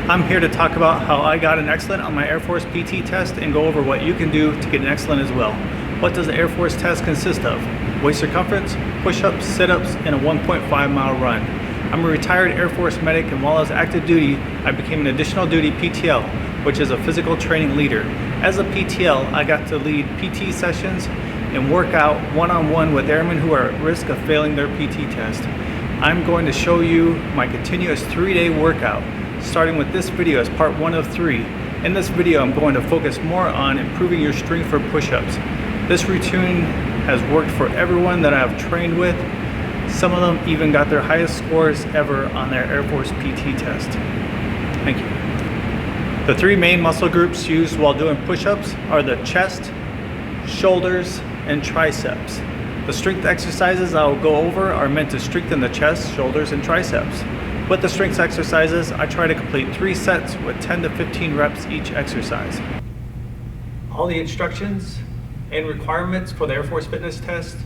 I'm here to talk about how I got an excellent on my Air Force PT test and go over what you can do to get an excellent as well. What does the Air Force test consist of? Waist circumference, push-ups, sit-ups, and a 1.5-mile run. I'm a retired Air Force medic, and while I was active duty, I became an additional duty PTL, which is a physical training leader. As a PTL, I got to lead PT sessions and work out one-on-one with airmen who are at risk of failing their PT test. I'm going to show you my continuous 3-day workout, starting with this video as part 1 of 3. In this video, I'm going to focus more on improving your strength for push-ups. This routine has worked for everyone that I've trained with. Some of them even got their highest scores ever on their Air Force PT test. Thank you. The 3 main muscle groups used while doing push-ups are the chest, shoulders, and triceps. The strength exercises I will go over are meant to strengthen the chest, shoulders, and triceps. With the strength exercises, I try to complete 3 sets with 10 to 15 reps each exercise. All the instructions and requirements for the Air Force fitness test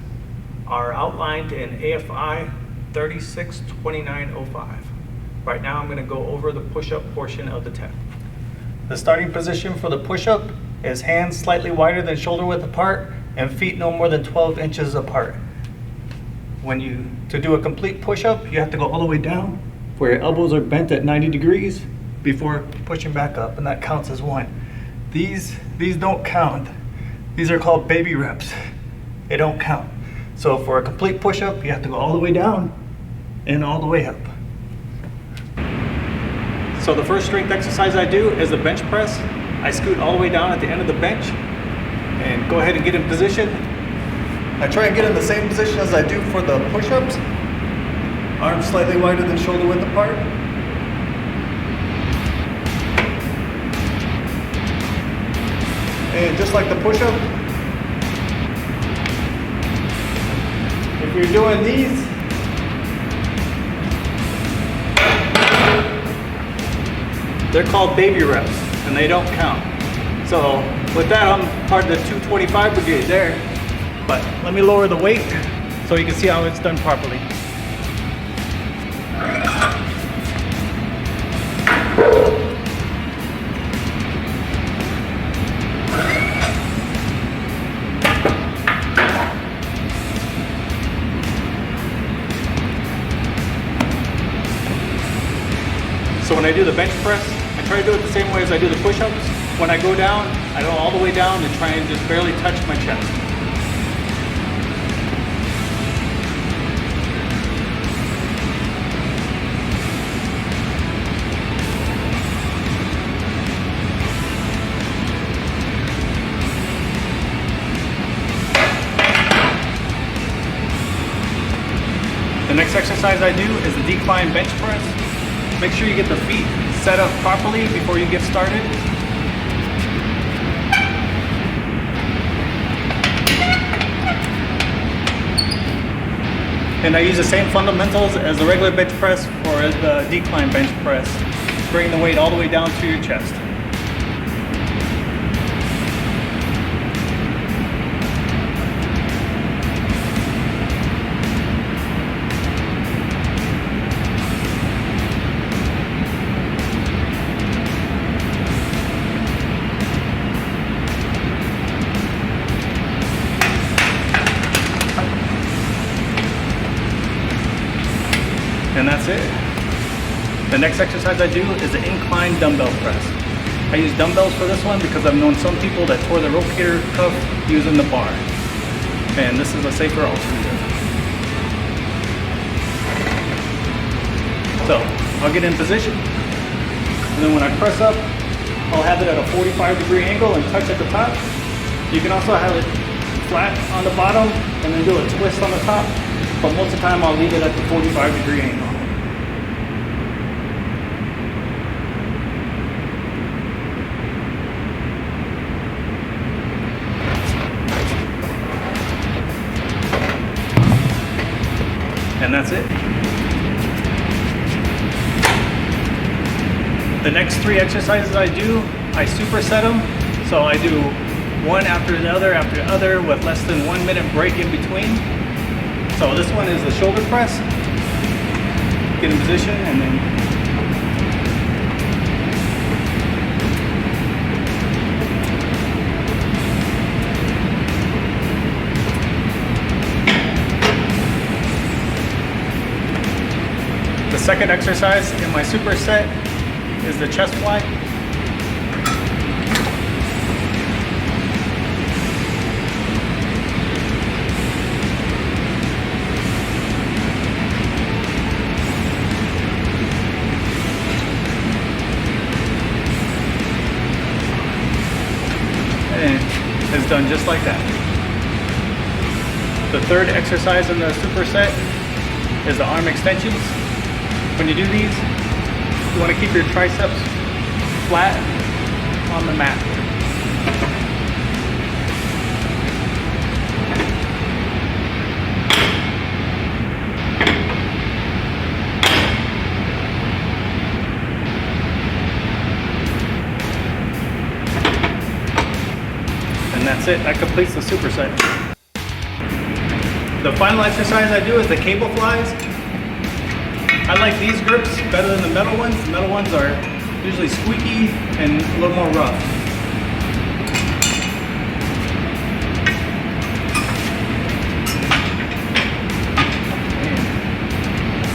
are outlined in AFI 362905. Right now I'm going to go over the push-up portion of the test. The starting position for the push-up is hands slightly wider than shoulder width apart and feet no more than 12 inches apart. To do a complete push-up, you have to go all the way down where your elbows are bent at 90 degrees before pushing back up, and that counts as 1. These don't count. These are called baby reps. They don't count. So for a complete push-up, you have to go all the way down and all the way up. So the first strength exercise I do is a bench press. I scoot all the way down at the end of the bench and go ahead and get in position. I try and get in the same position as I do for the push-ups. Arms slightly wider than shoulder width apart. And just like the push-up, if you're doing these, they're called baby reps and they don't count. So with that, I'm part of the 225 brigade there. But let me lower the weight so you can see how it's done properly. So when I do the bench press, I try to do it the same way as I do the push-ups. When I go down, I go all the way down and try and just barely touch my chest. The next exercise I do is the decline bench press. Make sure you get the feet set up properly before you get started. And I use the same fundamentals as the regular bench press or as the decline bench press. Bring the weight all the way down to your chest. And that's it. The next exercise I do is the incline dumbbell press. I use dumbbells for this one because I've known some people that tore the rotator cuff using the bar. And this is a safer alternative. So I'll get in position, and then when I press up, I'll have it at a 45-degree angle and touch at the top. You can also have it flat on the bottom and then do a twist on the top. But most of the time I'll leave it at the 45-degree angle. And that's it. The next 3 exercises I do, I superset them. So I do one after the other with less than 1 minute break in between. So this one is the shoulder press. Get in position and then The second exercise in my superset is the chest fly. And it's done just like that. The third exercise in the superset is the arm extensions. When you do these, you want to keep your triceps flat on the mat. And that's it, that completes the superset. The final exercise I do is the cable flies. I like these grips better than the metal ones. The metal ones are usually squeaky and a little more rough.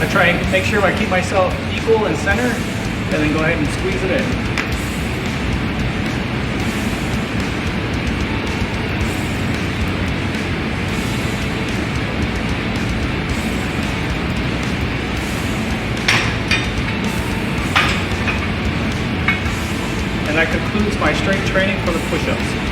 I try and make sure I keep myself equal in center and then go ahead and squeeze it in. And that concludes my strength training for the push-ups.